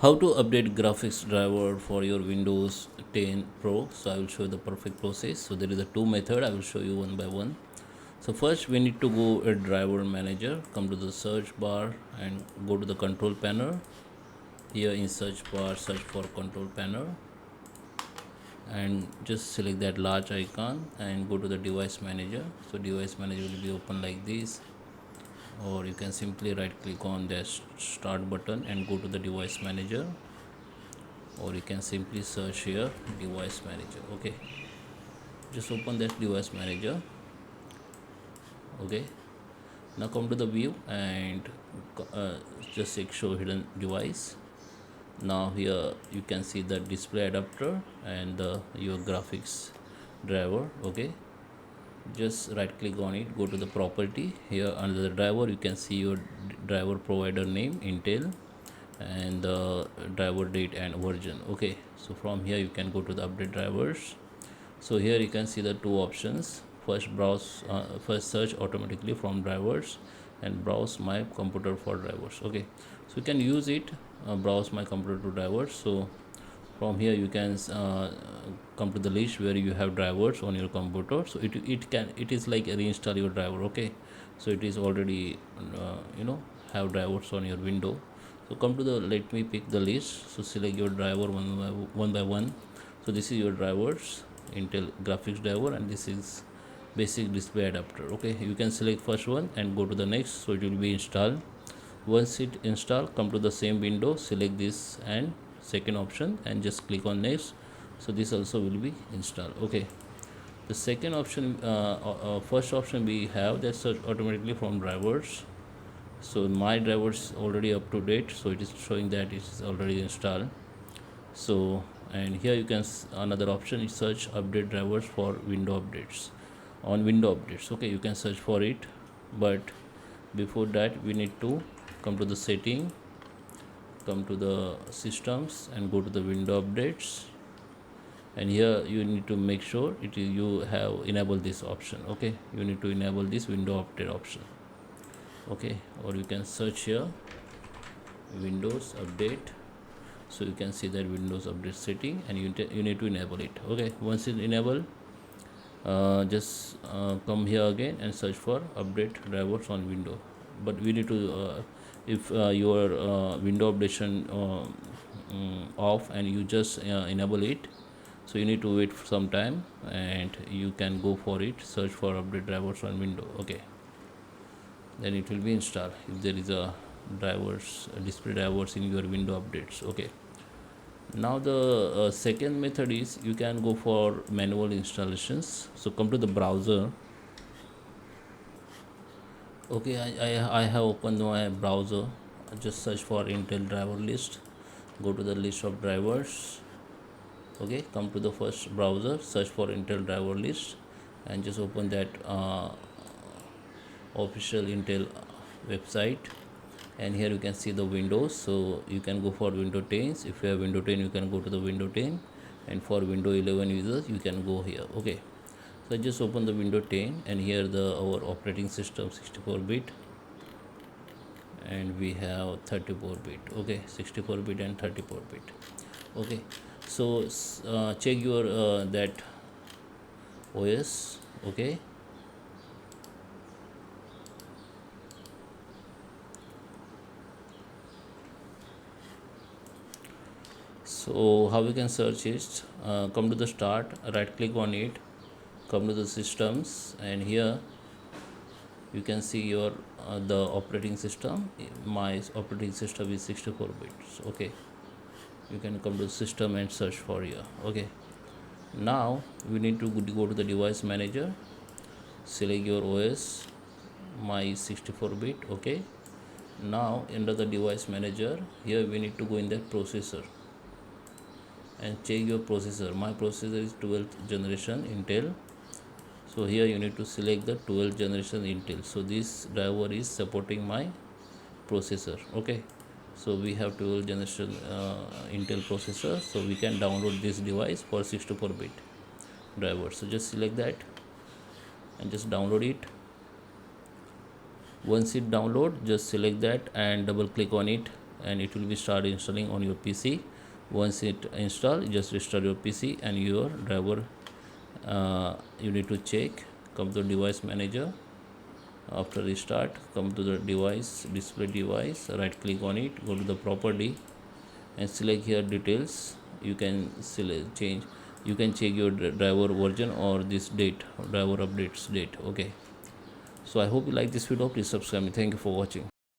How to update graphics driver for your Windows 10 Pro. So I will show you the perfect process. So there is a two method. I will show you one by one. So first we need to go a driver manager, come to the search bar and go to the control panel. Here in search bar, search for control panel and just select that large icon and go to the device manager. So device manager will be open like this, or you can simply right click on that start button and go to the device manager, or you can simply search here device manager. Okay, just open that device manager. Okay, now come to the view and just check show hidden device. Now here you can see the display adapter and your graphics driver. Okay, just right click on it, go to the property. Here under the driver you can see your driver provider name Intel and the driver date and version. Okay, so from here you can go to the update drivers. So here you can see the two options. First search automatically from drivers and browse my computer for drivers. Okay, so you can use it, browse my computer to drivers. So from here you can come to the list where you have drivers on your computer. So it is like reinstall your driver. Okay, so it is already have drivers on your window. So come to the, let me pick the list. So select your driver one by one. So this is your drivers, Intel graphics driver, and this is basic display adapter. Okay, you can select first one and go to the next, so it will be installed. Once it install, come to the same window, select this and second option and just click on next. So this also will be installed. Okay, the second option, first option we have that search automatically from drivers. So my drivers already up to date, so it is showing that it is already installed. So and here you can another option is search update drivers for window updates on window updates. Okay, you can search for it, but before that we need to come to the setting, come to the systems and go to the window updates, and here you need to make sure it is you have enabled this option. Okay, you need to enable this window update option. Okay, or you can search here Windows update. So you can see that Windows update setting and you need to enable it. Okay, once it enable, just come here again and search for update drivers on window. But we need to if your window updation off and you just enable it, so you need to wait for some time and you can go for it, search for update drivers on window. Okay, then it will be installed if there is a drivers display drivers in your window updates. Okay, now the second method is you can go for manual installations. So come to the browser. Okay, I have opened my browser. Just search for Intel driver list, go to the list of drivers. Okay, come to the first browser, search for Intel driver list and just open that official Intel website, and here you can see the windows. So you can go for window 10. If you have window 10 you can go to the window 10, and for window 11 users you can go here. Okay, so just open the window 10 and here our operating system 64-bit and we have 34-bit. Okay, 64-bit and 34-bit. Okay, so check your that OS. Okay, so how we can search is come to the start, right click on it, come to the systems, and here you can see your the operating system. My operating system is 64 bits. Okay, you can come to system and search for here. Okay, now we need to go to the device manager, select your OS. My 64-bit. Okay, now under the device manager, here we need to go in the processor and check your processor. My processor is 12th generation Intel. So here you need to select the 12th generation Intel. So this driver is supporting my processor. Okay, so we have 12th generation Intel processor, so we can download this device for 64-bit driver. So just select that and just download it. Once it download, just select that and double click on it and it will be start installing on your PC. Once it install, just restart your PC and your driver you need to check. Come to device manager. After restart, come to the device, display device, right click on it, go to the property and select here details. You can select change, you can check your driver version or this date, driver updates date. Okay, so I hope you like this video. Please subscribe me. Thank you for watching.